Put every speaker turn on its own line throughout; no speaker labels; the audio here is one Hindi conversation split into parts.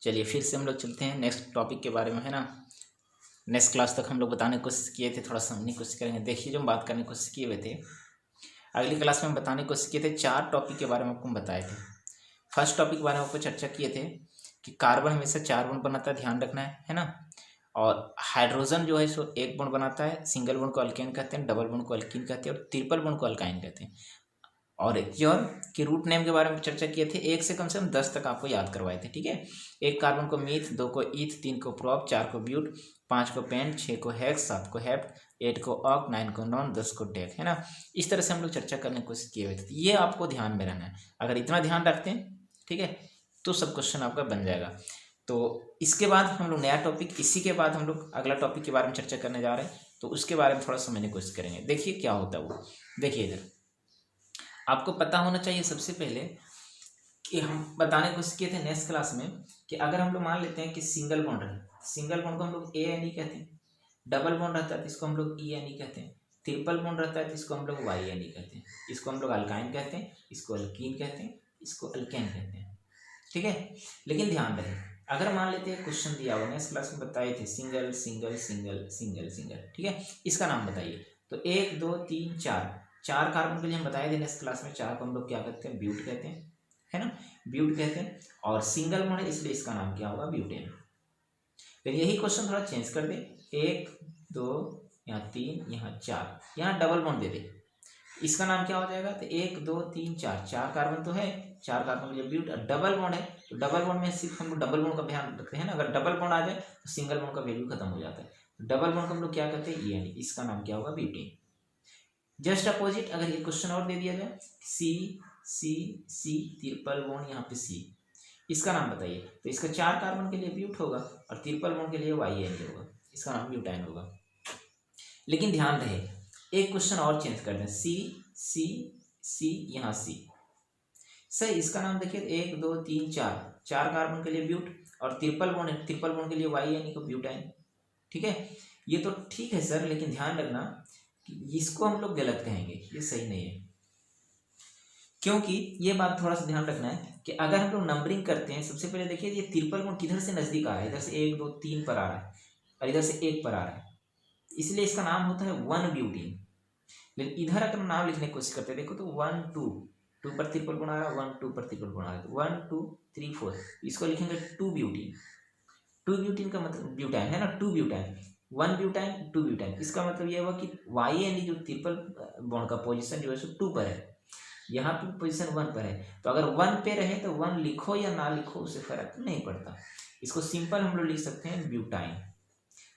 चलिए फिर से हम लोग चलते हैं नेक्स्ट टॉपिक के बारे में, है ना। नेक्स्ट क्लास तक हम लोग बताने की कोशिश किए थे, थोड़ा समझने की कोशिश करेंगे। देखिए जो हम बात करने की कोशिश किए हुए थे, अगली क्लास में हम बताने की कोशिश किए थे, 4 टॉपिक के बारे में आपको हम बताए थे। फर्स्ट टॉपिक के बारे में आपको चर्चा किए थे कि कार्बन हमेशा 4 बॉन्ड बनाता है, ध्यान रखना है ना। और हाइड्रोजन जो है सो 1 बॉन्ड बनाता है। सिंगल बॉन्ड को अल्केन कहते हैं, डबल बॉन्ड को अल्कीन कहते हैं और ट्रिपल बॉन्ड को अल्काइन कहते हैं। और एक और कि रूट नेम के बारे में चर्चा किए थे, 1 से कम 10 तक आपको याद करवाए थे, ठीक है। 1 कार्बन को मीथ, 2 को ईथ, 3 को प्रोप, 4 को ब्यूट, 5 को पेंट, 6 को हेक्स, 7 को हेप्ट, 8 को ऑक, 9 को नॉन, 10 को डेक, है ना। इस तरह से हम लोग चर्चा करने की कोशिश किए हुए थे। ये आपको ध्यान में रहना है, अगर इतना ध्यान रखते हैं, ठीक है, तो सब क्वेश्चन आपका बन जाएगा। तो इसके बाद हम लोग नया टॉपिक, इसी के बाद हम लोग अगला टॉपिक के बारे में चर्चा करने जा रहे हैं, तो उसके बारे में थोड़ा समझने की कोशिश करेंगे। देखिए क्या होता है वो, देखिए इधर आपको पता होना चाहिए सबसे पहले कि हम बताने की कोशिश किए थे नेक्स्ट क्लास में कि अगर हम लोग मान लेते हैं कि सिंगल बॉन्ड है, सिंगल बॉन्ड को हम लोग ए एन ई कहते हैं। डबल बॉन्ड रहता है तो इसको हम लोग ई एन ई कहते हैं। ट्रिपल बॉन्ड रहता है तो इसको हम लोग वाई एन ई कहते हैं। इसको हम लोग अल्काइन कहते हैं, इसको अल्कीन कहते हैं, इसको अल्केन कहते हैं, ठीक है। लेकिन ध्यान रहे, अगर मान लेते हैं क्वेश्चन दिया हुआ, नेक्स्ट क्लास में बताए थे single single single single single, ठीक है, इसका नाम बताइए। तो 1 2 3 4 कार्बन के लिए हम बताए थे नेक्स्ट क्लास में, 4 को हम लोग क्या कहते हैं, ब्यूट कहते हैं, है ना, ब्यूट कहते हैं। और सिंगल बॉन्ड है इसलिए इसका नाम क्या होगा, ब्यूटेन। फिर यही क्वेश्चन थोड़ा चेंज कर दे, 1 2 यहाँ 3 यहाँ 4, यहाँ डबल बॉन्ड दे दे, इसका नाम क्या हो जाएगा। तो 1 2 3 4 कार्बन तो है, 4 कार्बन के लिए ब्यूट, डबल बॉन्ड है तो डबल बॉन्ड में सिर्फ हम लोग डबल बॉन्ड का ध्यान रखते हैं ना। अगर डबल बॉन्ड आ जाए तो सिंगल बॉन्ड का वैल्यू खत्म हो जाता है। डबल बॉन्ड को हम लोग क्या कहते हैं, ई एन, इसका नाम क्या होगा, ब्यूटेन। जस्ट अपोजिट अगर ये क्वेश्चन और दे दिया जाए, सी सी सी, ट्रिपल बॉन्ड यहाँ पे सी, इसका नाम बताइए। तो इसका 4 कार्बन के लिए ब्यूट होगा और ट्रिपल बॉन्ड के लिए वाई एन होगा, इसका नाम ब्यूटाइन होगा। लेकिन ध्यान रहे, एक क्वेश्चन और चेंज कर दें, सी सी सी यहाँ सी, सर इसका नाम देखिए 1 2 3 4 कार्बन के लिए ब्यूट और ट्रिपल बॉन्ड है, ट्रिपल बॉन्ड के लिए वाई यानी को ब्यूटाइन, ठीक है। ये तो ठीक है सर, लेकिन ध्यान रखना कि इसको हम लोग गलत कहेंगे, ये सही नहीं है। क्योंकि ये बात थोड़ा सा ध्यान रखना है कि अगर हम लोग नंबरिंग करते हैं, सबसे पहले देखिए ये ट्रिपल बॉन्ड किधर से नजदीक आ रहा है, इधर से 1 2 3 पर आ रहा है और इधर से 1 पर आ रहा है, इसलिए इसका नाम होता है 1 ब्यूटीन। लेकिन इधर अगर नाम लिखने की कोशिश करते हैं, देखो तो 1 2 2 पर ट्रिपल बॉन्ड आ रहा है, 1 2 पर ट्रिपल बॉन्ड आ रहा है, 1 2 3 4, इसको लिखेंगे 2 ब्यूटीन। 2 ब्यूटीन का मतलब ब्यूटाइन है ना, 2 ब्यूटाइन, 1 ब्यूटाइन 2 ब्यूटाइन, इसका मतलब ये हुआ कि वाई एन जो ट्रिपल बॉन्ड का पोजीशन जो है सो 2 पर है, यहाँ पे पोजीशन 1 पर है। तो अगर 1 पे रहे तो 1 लिखो या ना लिखो उससे फर्क नहीं पड़ता, इसको सिंपल हम लोग लिख सकते हैं ब्यूटाइन।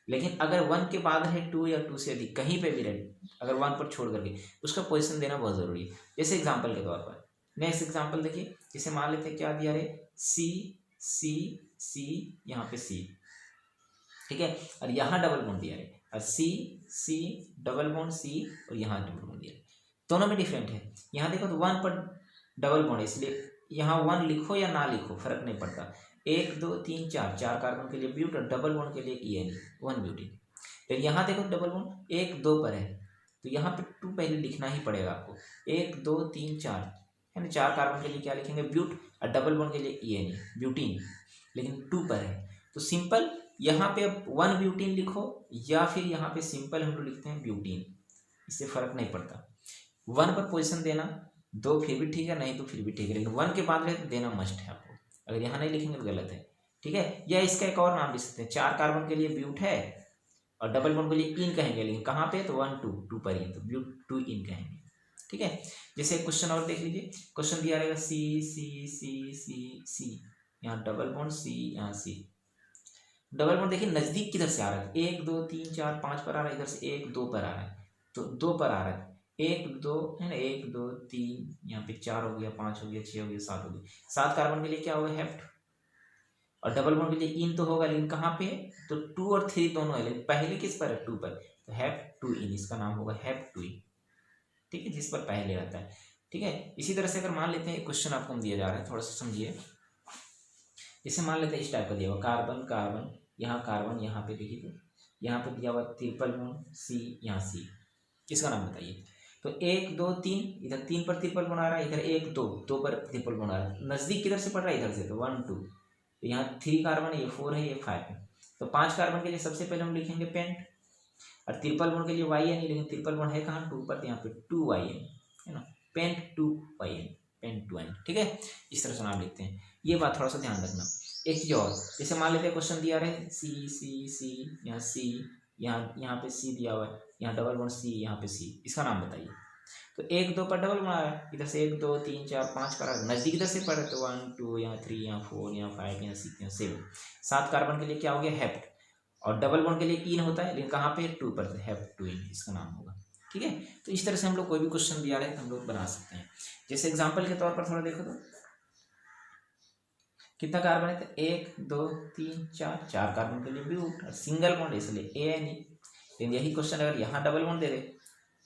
लेकिन अगर 1 के बाद है 2 या 2 से अधिक कहीं पे भी रहे, अगर 1 पर छोड़ करके, उसका पोजीशन देना बहुत जरूरी है। जैसे एग्जांपल के तौर पर नेक्स्ट एग्जांपल देखिए, जैसे मान लेते हैं क्या दिया रे, सी सी सी यहाँ पे सी, ठीक है, और यहाँ डबल बॉन्ड दिया है, और सी सी डबल बॉन्ड सी और यहाँ डबल बॉन्ड दिया है, दोनों में डिफरेंट है। यहाँ देखो तो 1 पर डबल बॉन्ड है, इसलिए यहाँ 1 लिखो या ना लिखो फर्क नहीं पड़ता। 1 2 3 4 कार्बन के लिए ब्यूट और डबल बॉन्ड के लिए ई एन, 1 ब्यूटीन। लेकिन यहाँ देखो डबल बॉन्ड 1 2 पर है, तो यहाँ पे 2 पहले लिखना ही पड़ेगा आपको। 1 2 3 4 है ना, 4 कार्बन के लिए क्या लिखेंगे, ब्यूट, और डबल बॉन्ड के लिए ई एन, ब्यूटीन, लेकिन 2 पर है तो सिंपल यहाँ पे अब 1 ब्यूटीन लिखो या फिर यहाँ पे सिंपल हम लोग लिखते हैं ब्यूटीन, इससे फर्क नहीं पड़ता। 1 पर पोजिशन देना, 2 फिर भी ठीक है, नहीं तो फिर भी ठीक है, लेकिन 1 के बाद रहे तो देना मस्ट है आपको, अगर यहाँ नहीं लिखेंगे तो गलत है, ठीक है। या इसका एक और नाम लिख सकते हैं, 4 कार्बन के लिए ब्यूट है और डबल बॉन्ड के लिए इन कहेंगे, लेकिन कहाँ पे, तो 1 2 2 पर ही, तो ब्यूट 2 इन कहेंगे, ठीक है। जैसे क्वेश्चन और देख लीजिए, क्वेश्चन दिया रहेगा सी सी सी सी सी, यहाँ डबल बॉन्ड सी, यहाँ सी, डबल बॉन्ड देखिए नजदीक किधर से आ रहा है, 1 2 3 4 5 पर आ रहा है, इधर से 1 2 पर आ रहा है, तो 2 पर आ रहा है, 1 2 है ना, 1 2 3 यहाँ पे 4 हो गया, 5 हो गया, 6 हो गया, 7 हो गया, 7 कार्बन के लिए क्या होगा, हेप्ट, और डबल बॉन्ड के लिए इन तो होगा, लेकिन कहाँ पे, तो 2 और 3 दोनों है, लेकिन पहले किस पर है, 2 पर, तो हेप्ट 2 इन, इसका नाम होगा हेप्ट 2 इन, ठीक है, जिस पर पहले रहता है, ठीक है। इसी तरह से अगर मान लेते हैं क्वेश्चन आपको हम दिया जा रहा है, थोड़ा सा समझिए, जैसे मान लेते हैं इस टाइप का दिया हुआ, कार्बन कार्बन यहाँ पे देखिए, तो यहाँ पे दिया हुआ ट्रिपल बॉन्ड सी, यहाँ सी, इसका नाम बताइए। तो 1 2 3, इधर 3 पर ट्रिपल बॉन्ड आ रहा है, इधर 1 2 2 पर ट्रिपल बॉन्ड आ रहा है, नजदीक किधर से पड़ रहा है, इधर से, तो 1 2, तो यहाँ 3 कार्बन है, ये 4 है, ये 5 है। तो 5 कार्बन के लिए सबसे पहले हम लिखेंगे पेंट, और ट्रिपल बॉन्ड के लिए वाई एन, लेकिन ट्रिपल बॉन्ड है कहाँ 2 पर, तो यहाँ पे 2 YN है ना, पेंट 2 YN, पेंट 2N। ठीक है, इस तरह से नाम लिखते हैं। ये बात थोड़ा सा ध्यान रखना। एक चीज और, जैसे मान लेते हैं क्वेश्चन दिया रहे सी सी सी, यहाँ सी, यहाँ पे सी दिया हुआ है, यहाँ डबल बॉन्ड सी, यहाँ पे सी, इसका नाम बताइए। तो 1 2 पर डबल बॉन्ड आ रहा है, इधर से 1 2 3 4 5 पर नजदीक इधर से पढ़ रहे, तो 1 2, यहाँ 3, यहाँ 4, यहाँ 5, यहाँ 6, यहाँ 7। 7 कार्बन के लिए क्या हो गया हेप्ट, और डबल बॉन्ड के लिए इन होता है, लेकिन कहाँ पे 2 पर, हेप्ट 2 इन इसका नाम होगा। ठीक है, तो इस तरह से हम लोग कोई भी क्वेश्चन दिया रहे तो हम लोग बना सकते हैं। जैसे एग्जाम्पल के तौर पर थोड़ा देखो तो कितना कार्बन है, तो 1 2 3 4, 4 कार्बन के लिए ब्यूट, और सिंगल बॉन्ड इसलिए ANE। लेकिन यही क्वेश्चन अगर यहाँ डबल बॉन्ड दे दे,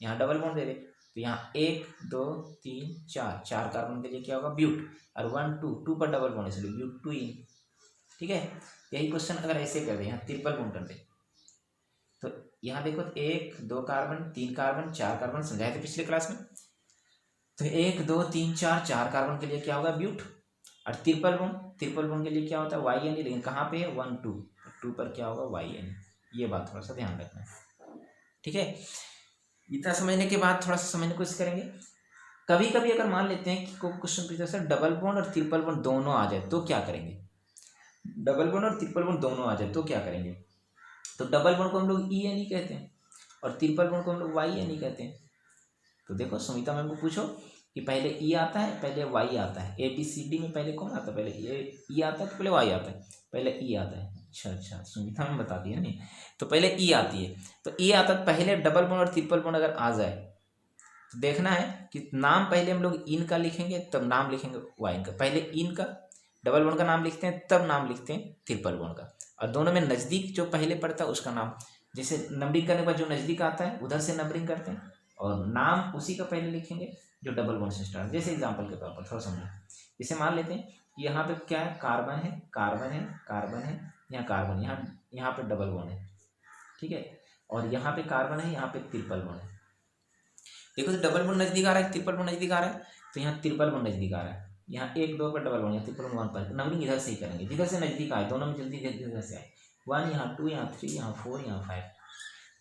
यहाँ डबल बॉन्ड दे दे, तो यहाँ 1 2 3 4, 4 कार्बन के लिए क्या होगा ब्यूट, और 1 2 पर डबल बॉन्ड इसलिए ब्यूट 2 इन। ठीक है, यही क्वेश्चन अगर ऐसे कर दे, यहाँ ट्रिपल बॉन्ड कर दे, तो यहाँ देखो 1 2 कार्बन 3 कार्बन 4 कार्बन समझाए थे पिछले क्लास में, तो 1 2 3 4, 4 कार्बन के लिए क्या होगा ब्यूट, और ट्रिपल बॉन्ड के लिए क्या होता है YN, लेकिन कहाँ पे है 1 2 पर क्या होगा YN। ये बात थोड़ा सा ध्यान रखना है। ठीक है, इतना समझने के बाद थोड़ा सा समझने की कोशिश करेंगे। कभी कभी अगर मान लेते हैं कि कोई क्वेश्चन पूछा सर डबल बॉन्ड और ट्रिपल बॉन्ड दोनों आ जाए तो क्या करेंगे, डबल बॉन्ड और ट्रिपल बॉन्ड दोनों आ जाए तो क्या करेंगे। तो डबल बॉन्ड को हम लोग ENE कहते हैं, और ट्रिपल बॉन्ड को हम लोग YNE कहते हैं। तो देखो सुमिता मैम को पूछो कि पहले E आता है पहले Y आता है, ABCD में पहले कौन आता है, पहले E आता है तो पहले Y आता है, पहले E आता है। अच्छा सुमिता मैम बता दी है नहीं, तो पहले E आती है, तो E आता है पहले डबल बॉन्ड और ट्रिपल बॉन्ड अगर आ जाए तो देखना है कि नाम पहले हम लोग इन का लिखेंगे तब नाम लिखेंगे वाइन का, पहले इन का डबल बॉन्ड का नाम लिखते हैं तब नाम लिखते हैं ट्रिपल बॉन्ड का, और दोनों में नज़दीक जो पहले पड़ता है उसका नाम, जैसे नंबरिंग करने के बाद जो नज़दीक आता है उधर से नंबरिंग करते हैं, और नाम उसी का पहले लिखेंगे जो डबल बॉन्ड से स्टार्ट। जैसे एग्जांपल के तौर पर थोड़ा समझो, जैसे मान लेते हैं कि यहाँ पे क्या है कार्बन है, कार्बन है, कार्बन है, यहाँ कार्बन, यहाँ पे डबल बॉन्ड है। ठीक है, और यहाँ पे कार्बन है, यहाँ पे ट्रिपल बॉन्ड है। देखो तो डबल बॉन्ड नजदीक आ रहा है, ट्रिपल बॉन्ड नजदीक आ रहा है, तो यहाँ ट्रिपल बॉन्ड नजदीक आ रहा है, यहाँ 1 2 पर डबल बॉन्ड, यहाँ ट्रिपल बॉन्ड 1 पर, नंबरिंग इधर से ही करेंगे जिधर से नजदीक आए, दोनों में जल्दी इधर से आए, 1 यहाँ 2 यहाँ 3 यहाँ 4 यहाँ 5।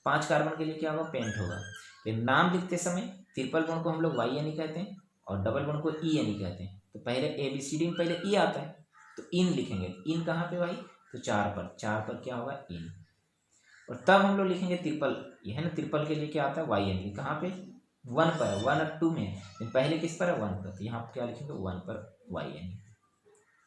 5 कार्बन के लिए क्या होगा पेंट होगा। तो नाम लिखते समय ट्रिपल बॉन्ड को हम लोग YNE कहते हैं और डबल बॉन्ड को ENE कहते हैं। तो पहले ABCD में पहले E आता है तो इन लिखेंगे, इन कहाँ पे भाई, तो 4 पर क्या होगा इन, और तब हम लोग लिखेंगे ट्रिपल, ये है ना ट्रिपल के लिए क्या आता है YNE, कहाँ पे 1 पर है, 1 और 2 में है, पहले किस पर है 1 पर, तो यहाँ क्या लिखेंगे 1 पर YNE।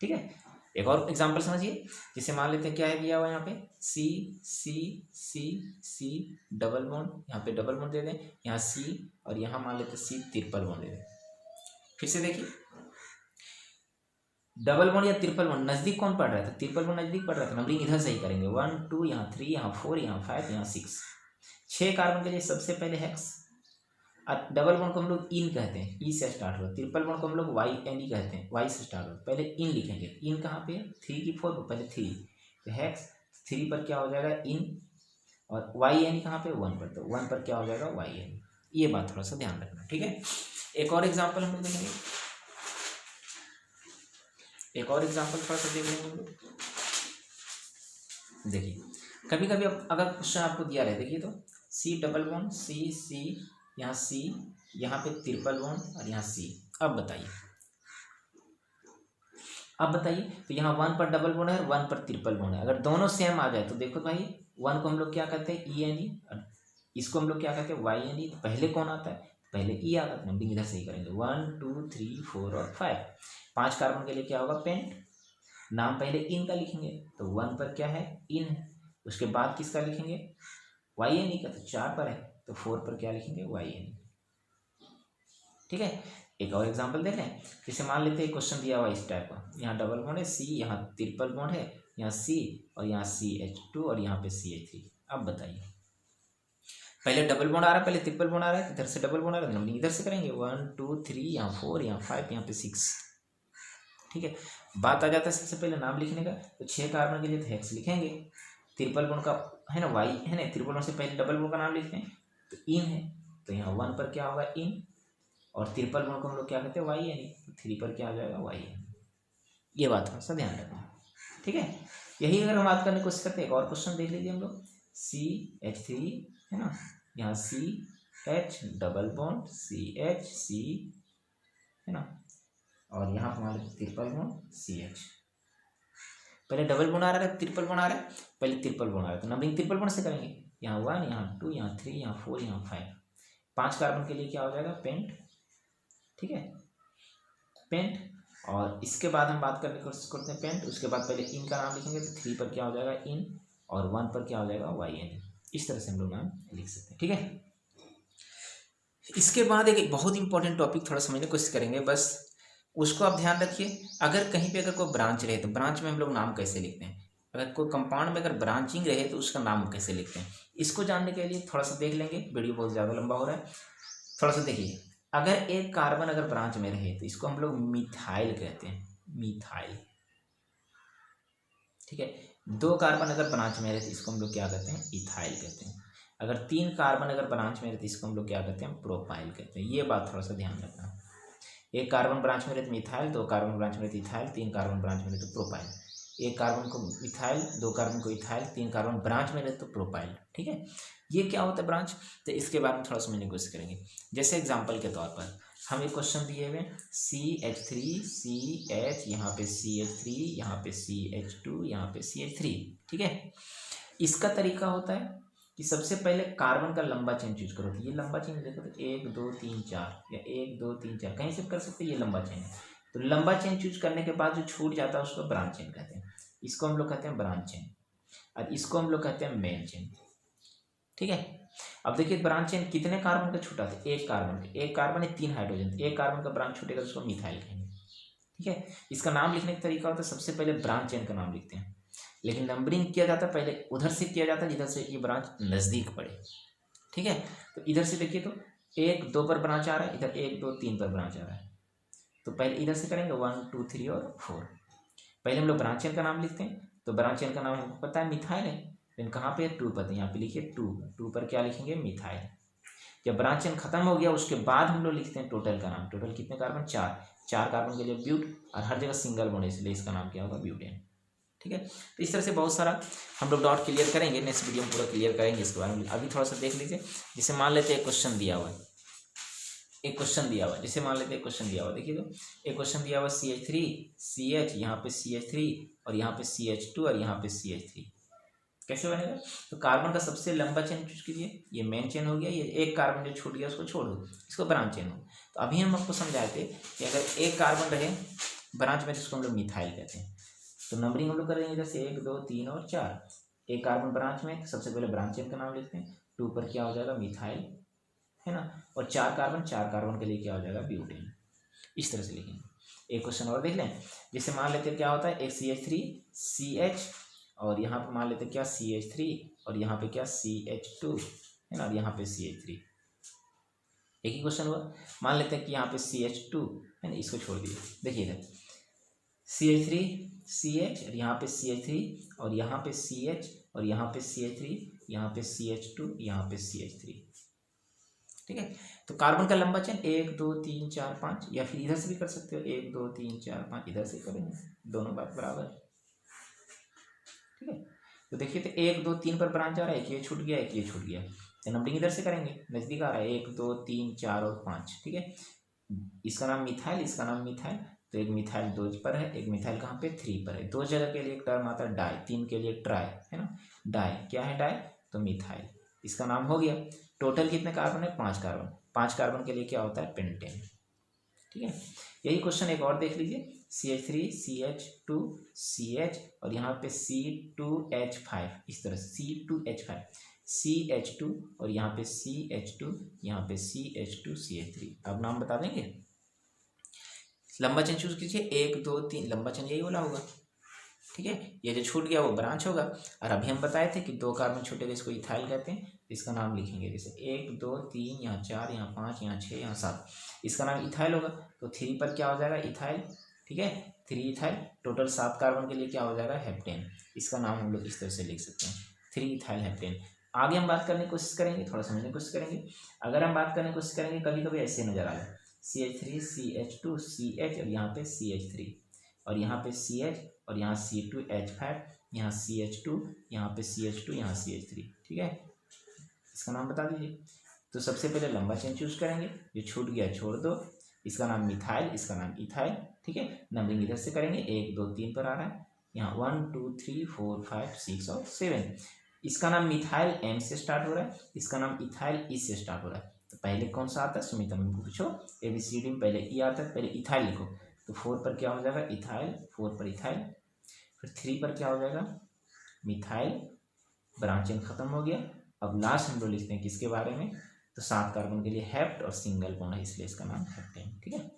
ठीक है, एक और एग्जांपल समझिए, जैसे मान लेते हैं क्या है दिया हुआ यहाँ पे C C C C double bond, यहाँ पे डबल बॉन्ड दे दें, यहाँ C और यहाँ मान लेते हैं C ट्रिपल बॉन्ड दे दें। फिर से देखिए डबल बॉन्ड या ट्रिपल बॉन्ड नजदीक कौन पड़ रहा था, ट्रिपल बॉन्ड नजदीक पड़ रहा था, नंबरिंग इधर से ही करेंगे 1 2 यहाँ 3 यहाँ 4 यहाँ 5 यहाँ 6। 6 कार्बन के लिए सबसे पहले हेक्स, और डबल बॉन्ड को हम लोग इन कहते हैं, ई से स्टार्ट होता है, ट्रिपल बॉन्ड को हम लोग YNE कहते हैं, वाई से स्टार्ट होता है, पहले इन लिखेंगे, इन कहाँ पे 3 की 4 पर, पहले 3, तो हेक्स 3 पर क्या हो जाएगा इन, और YNE कहाँ पे 1 पर, तो 1 पर क्या हो जाएगा YNE। ये बात थोड़ा सा ध्यान रखना। ठीक है, एक और एग्जाम्पल हम लोग देखेंगे, एक और एग्जाम्पल थोड़ा सा देख लेंगे हम लोग। देखिए कभी कभी अगर क्वेश्चन आपको दिया रहे, देखिए तो C डबल बॉन्ड C यहाँ C, यहाँ पे ट्रिपल बॉन्ड और यहाँ C। अब बताइए तो यहाँ 1 पर डबल बॉन्ड है और 1 पर ट्रिपल बॉन्ड है, अगर दोनों सेम आ जाए तो देखो भाई 1 को हम लोग क्या कहते हैं ENE, और इसको हम लोग क्या कहते हैं YNE। तो पहले कौन आता है, पहले E आता है, नंबरिंग इधर से ही करेंगे 1 2 3 4 और 5। 5 कार्बन के लिए क्या होगा पेंट, नाम पहले इन का लिखेंगे, तो 1 पर क्या है इन है, उसके बाद किसका लिखेंगे YNE का, तो 4 पर है तो 4 पर क्या लिखेंगे YNE। ठीक है, एक और एग्जांपल देख लें, जैसे मान लेते हैं क्वेश्चन दिया हुआ इस टाइप का, यहाँ डबल बॉन्ड है C, यहाँ ट्रिपल बॉन्ड है, यहाँ C और यहाँ CH2 और यहाँ पे CH3। अब बताइए पहले डबल बॉन्ड आ रहा है, पहले ट्रिपल बॉन्ड आ रहा है, इधर से डबल बॉन्ड आ रहा है, नंबरिंग इधर से करेंगे 1 2 3 यहाँ 4 यहाँ 5 यहाँ पे 6। ठीक है, बात आ जाता है सबसे पहले नाम लिखने का, तो 6 कार्बन के लिए तो हेक्स लिखेंगे, ट्रिपल बॉन्ड का है ना Y है ना, ट्रिपल बॉन्ड से पहले डबल बॉन्ड का नाम लिखते हैं तो इन है, तो यहाँ 1 पर क्या होगा इन, और ट्रिपल बॉन्ड को हम लोग क्या कहते हैं YNE, तो 3 पर क्या आ जाएगा YNE। ये बात थोड़ा सा ध्यान रखना। ठीक है। यही अगर हम बात करने की कोशिश करते हैं, एक और क्वेश्चन देख लीजिए हम लोग, CH3 है ना, यहाँ CH डबल बॉन्ड CH है ना, और यहाँ हमारे ट्रिपल बॉन्ड CH। पहले डबल बॉन्ड आ रहा है, ट्रिपल बॉन्ड आ रहा है, पहले ट्रिपल बॉन्ड आ रहा है, तो नंबरिंग ट्रिपल बॉन्ड से करेंगे। यहाँ 1, यहाँ 2, यहाँ 3, यहाँ 4, यहाँ 5, 5 कार्बन के लिए क्या हो जाएगा, पेंट। ठीक है, पेंट। और इसके बाद हम बात करने की कोशिश करते हैं पेंट, उसके बाद पहले इन का नाम लिखेंगे, तो 3 पर क्या हो जाएगा इन, और 1 पर क्या हो जाएगा YN। इस तरह से हम लोग नाम लिख सकते हैं। ठीक है, इसके बाद एक बहुत इंपॉर्टेंट टॉपिक थोड़ा समझने की कोशिश करेंगे, बस उसको आप ध्यान रखिए। अगर कहीं पे अगर कोई ब्रांच रहे तो ब्रांच में हम लोग नाम कैसे लिखते हैं, अगर कोई कंपाउंड में अगर ब्रांचिंग रहे तो उसका नाम कैसे लिखते हैं, इसको जानने के लिए थोड़ा सा देख लेंगे। वीडियो बहुत ज़्यादा लंबा हो रहा है, थोड़ा सा देखिए। अगर एक कार्बन अगर ब्रांच में रहे तो इसको हम लोग मिथाइल कहते हैं, मिथाइल। ठीक है, 2 कार्बन अगर ब्रांच में रहे तो इसको हम लोग क्या कहते हैं, इथाइल कहते हैं। अगर 3 कार्बन अगर ब्रांच में रहे तो इसको हम लोग क्या कहते हैं, प्रोपाइल कहते हैं। ये बात थोड़ा सा ध्यान रखना। एक कार्बन ब्रांच में रहे तो मिथाइल, 2 कार्बन ब्रांच में रहे तो इथाइल, 3 कार्बन ब्रांच में रहे तो प्रोपाइल। एक कार्बन को मिथाइल, 2 कार्बन को इथाइल, 3 कार्बन ब्रांच में रहे तो प्रोपाइल। ठीक है, ये क्या होता है ब्रांच, तो इसके बारे में थोड़ा समझने की कोशिश करेंगे। जैसे एग्जाम्पल के तौर पर हम एक क्वेश्चन दिए हुए CH3 CH, यहाँ पे CH3, यहाँ पे CH2, यहाँ पे CH3। ठीक है, इसका तरीका होता है कि सबसे पहले कार्बन का लंबा चेन चूज करो। तो ये लंबा चेन देखो, तो 1 2 3 4 या 1 2 3 4 कहीं से कर सकते हैं, ये लंबा चेन है। तो लंबा चेन चूज करने के बाद जो छूट जाता है उसको ब्रांच चेन कहते हैं। इसको हम लोग कहते हैं ब्रांच चेन, और इसको हम लोग कहते हैं मेन चेन। ठीक है, अब देखिए ब्रांच चेन कितने कार्बन का छूटा था, एक कार्बन का, एक कार्बन है 3 हाइड्रोजन, एक कार्बन का ब्रांच छूटेगा तो उसको मिथाइल कहेंगे। ठीक है, इसका नाम लिखने का तरीका होता है, सबसे पहले ब्रांच चेन का नाम लिखते हैं, लेकिन नंबरिंग किया जाता है पहले उधर से किया जाता है जिधर से ये ब्रांच नज़दीक पड़े। ठीक है, तो इधर से देखिए, तो 1 2 पर ब्रांच आ रहा है, इधर 1 2 3 पर ब्रांच आ रहा है, तो पहले इधर से करेंगे 1 2 3 और 4। पहले हम लोग ब्रांच चेन का नाम लिखते हैं, तो ब्रांच चेन का नाम हमको पता है मिथाइल है, लेकिन कहाँ पे है, 2 पर, यहाँ पे लिखिए 2 पर क्या लिखेंगे, मिथाइल। जब ब्रांच चेन खत्म हो गया उसके बाद हम लोग लिखते हैं टोटल का नाम। टोटल कितने कार्बन, 4 कार्बन के लिए ब्यूट, और हर जगह सिंगल बॉन्ड, इसलिए इसका नाम क्या होगा, ब्यूटेन। ठीक है, तो इस तरह से बहुत सारा हम लोग डाउट क्लियर करेंगे, नेक्स्ट वीडियो में पूरा क्लियर करेंगे इसके बारे में। अभी थोड़ा सा देख लीजिए, जैसे मान लेते हैं एक क्वेश्चन दिया हुआ है, एक क्वेश्चन दिया हुआ है, जैसे मान लेते हैं एक क्वेश्चन दिया हुआ है, देखिए तो एक क्वेश्चन दिया हुआ है CH3 CH, यहाँ पे CH3 और यहाँ पे CH2 और यहाँ पे CH3, कैसे बनेगा। तो कार्बन का सबसे लंबा चेन चूज कीजिए, ये मेन चेन हो गया, ये एक कार्बन जो छूट गया उसको छोड़ दो, इसको ब्रांच चेन हो। तो अभी हम आपको समझाए थे कि अगर एक कार्बन रहे ब्रांच में जिसको हम लोग मिथाइल कहते हैं, तो नंबरिंग हम लोग करेंगे जैसे 1 2 3 और 4। एक कार्बन ब्रांच में, सबसे पहले ब्रांच चेन का नाम लिखते हैं, 2 पर क्या हो जाएगा, मिथाइल है ना, और 4 कार्बन के लिए क्या हो जाएगा, ब्यूटेन। इस तरह से लिखेंगे। एक क्वेश्चन और देख लें, जैसे मान लेते हैं क्या होता है, एक CH3 CH, और यहाँ पे मान लेते हैं क्या, CH3, और यहाँ पे क्या, CH2 है ना, और यहाँ पे CH3। एक ही क्वेश्चन हुआ। मान लेते हैं कि यहाँ पे CH2 है ना, इसको छोड़ दिए, देखिए इधर CH3 CH, और यहाँ पे CH3, और यहाँ पे CH, और यहाँ पे CH3, यहाँ पे CH2, यहाँ पे CH3। ठीक है, तो कार्बन का लंबा चेन 1 2 3 4 5, या फिर इधर से भी कर सकते हो, 1 2 3 4 5, इधर से करेंगे, दोनों बात बराबर है। ठीक है, तो देखिए, तो 1 2 3 पर ब्रांच आ रहा है, एक ये छूट गया, एक ये छूट गया, तो नंबरिंग इधर से करेंगे, नजदीक आ रहा है, 1 2 3 4 और 5। ठीक है, इसका नाम मिथाइल, इसका नाम मिथाइल, तो एक मिथाइल 2 पर है, एक मिथाइल कहाँ पे, 3 पर है। 2 जगह के लिए एक टर्म आता है डाई, 3 के लिए ट्राई है ना, डाई क्या है, डाई, तो मिथाइल, इसका नाम हो गया। टोटल कितने कार्बन है, 5 कार्बन, 5 कार्बन के लिए क्या होता है, पेंटेन। ठीक है, यही क्वेश्चन एक और देख लीजिए, CH3 CH2 CH, और यहाँ पे C2H5, इस तरह से C2H5 CH2, और यहाँ पे CH2, यहाँ पे CH2 CH3। अब नाम बता देंगे, लंबा चेन चूज कीजिए, 1 2 3, लंबा चेन यही वाला होगा। ठीक है, ये जो छूट गया वो ब्रांच होगा, और अभी हम बताए थे कि 2 कार्बन छूटेगा, इसको इथाइल कहते हैं, इसका नाम लिखेंगे जैसे 1 2 3, यहाँ 4, यहाँ 5, यहाँ 6, यहाँ 7, इसका नाम इथाइल होगा। तो 3 पर क्या हो जाएगा, इथाइल। ठीक है, 3 इथाइल, टोटल 7 कार्बन के लिए क्या हो जाएगा, हेप्टेन। इसका नाम हम लोग इस तरह से लिख सकते हैं, 3 इथाइल हेप्टेन। आगे हम बात करने की कोशिश करेंगे, थोड़ा समझने की कोशिश करेंगे। अगर हम बात करने की कोशिश करेंगे, कभी कभी ऐसे नजर आ जाए, CH3 CH2 CH, और यहाँ पे CH3, और यहाँ पे CH, और यहाँ C2H5, यहाँ CH2, यहाँ पे CH2, यहाँ CH3, ठीक है। इसका नाम बता दीजिए। तो सबसे पहले लंबा चेन चूज करेंगे, जो छूट गया छोड़ दो। इसका नाम मिथाइल, इसका नाम इथाइल, ठीक है। नंबरिंग इधर से करेंगे, 1 2 3 पर आ रहा है, यहाँ 1 2 3 4 5 6 और 7। इसका नाम मिथाइल M से स्टार्ट हो रहा है, इसका नाम इथाइल E से स्टार्ट हो रहा है। तो पहले कौन सा आता है सुमित, हमको पूछो ABCD में पहले E आता है, पहले इथाइल लिखो। तो 4 पर क्या हो जाएगा इथाइल, 4 पर इथाइल। फिर 3 पर क्या हो जाएगा मिथाइल, ब्रांच चेन खत्म हो गया। अब लास्ट हम लोग लिखते हैं किसके बारे में, तो 7 कार्बन के लिए हेप्ट और सिंगल बॉन्ड है, इसलिए इसका नाम हेप्टेन, ठीक है।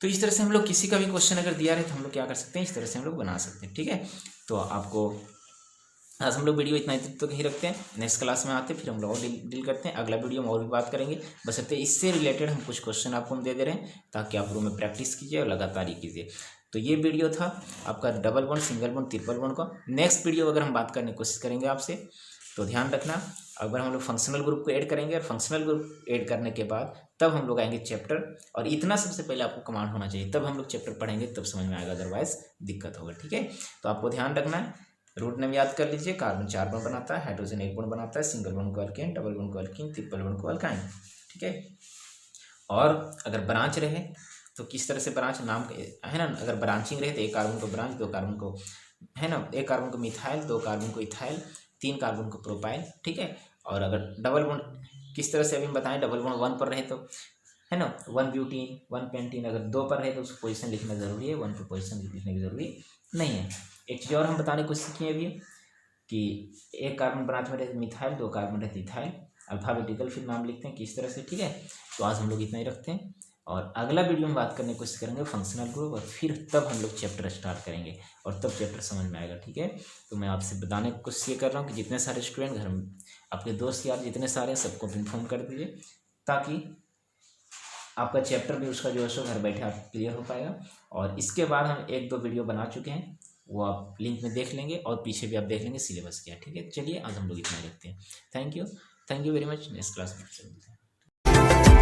तो इस तरह से हम लोग किसी का भी क्वेश्चन अगर दिया रहे तो हम लोग क्या कर सकते हैं, इस तरह से हम लोग बना सकते हैं, ठीक है। तो आपको आज हम लोग वीडियो इतना तक ही रखते हैं, नेक्स्ट क्लास में आते हैं फिर हम लोग और डील करते हैं। अगला वीडियो में और भी बात करेंगे, बशर्ते इससे रिलेटेड हम कुछ क्वेश्चन आपको हम दे रहे हैं ताकि आप रूम में प्रैक्टिस कीजिए और लगातार ही कीजिए। तो ये वीडियो था आपका double bond, single bond, triple bond का। नेक्स्ट वीडियो अगर हम बात करने की कोशिश करेंगे आपसे, तो ध्यान रखना अगर हम लोग फंक्शनल ग्रुप को ऐड करेंगे और फंक्शनल ग्रुप ऐड करने के बाद तब हम लोग आएंगे चैप्टर, और इतना सबसे पहले आपको कमांड होना चाहिए, तब हम लोग चैप्टर पढ़ेंगे, तब समझ में आएगा, अदरवाइज दिक्कत होगा, ठीक है। तो आपको ध्यान रखना है, रूट नेम याद कर लीजिए। कार्बन 4 बॉन्ड बनाता है, हाइड्रोजन 1 बॉन्ड बनाता है, सिंगल बॉन्ड को अल्केन, डबल बॉन्ड को अल्कीन, ट्रिपल बॉन्ड को अल्काइन, ठीक है। और अगर ब्रांच रहे तो किस तरह से ब्रांच नाम है ना, अगर ब्रांचिंग रहे तो एक कार्बन को ब्रांच, 2 कार्बन को है ना, एक कार्बन को मिथाइल, 2 कार्बन को इथाइल, 3 कार्बन को प्रोपाइल, ठीक है। और अगर डबल बॉन्ड किस तरह से अभी हम बताएं, डबल बॉन्ड 1 पर रहे तो है ना 1 ब्यूटीन 1 पेंटीन, अगर 2 पर रहे तो उसको पोजीशन लिखना जरूरी है, 1 पर पोजीशन लिखने की जरूरी नहीं है। एक चीज़ और हम बताने की कोशिश किए अभी कि एक कार्बन ब्रांच में रहते मिथाइल, 2 कार्बन रहते इथाइल, अल्फाबेटिकल फिर नाम लिखते हैं किस तरह से, ठीक है। तो आज हम लोग इतना ही रखते हैं, और अगला वीडियो में बात करने की कोशिश करेंगे फंक्शनल ग्रुप, और फिर तब हम लोग चैप्टर स्टार्ट करेंगे और तब चैप्टर समझ में आएगा, ठीक है। तो मैं आपसे बताने की कोशिश ये कर रहा हूँ कि जितने सारे स्टूडेंट घर में, आपके दोस्त यार जितने सारे हैं, सबको इन्फॉर्म कर दीजिए, ताकि आपका चैप्टर भी उसका जो है सो घर बैठे आप क्लियर हो पाएगा। और इसके बाद हम 1-2 वीडियो बना चुके हैं, वो आप लिंक में देख लेंगे, और पीछे भी आप देख लेंगे सिलेबस क्या है, ठीक है। चलिए आज हम लोग इतना ही रखते हैं। Thank you very much. Next class में मिलते हैं।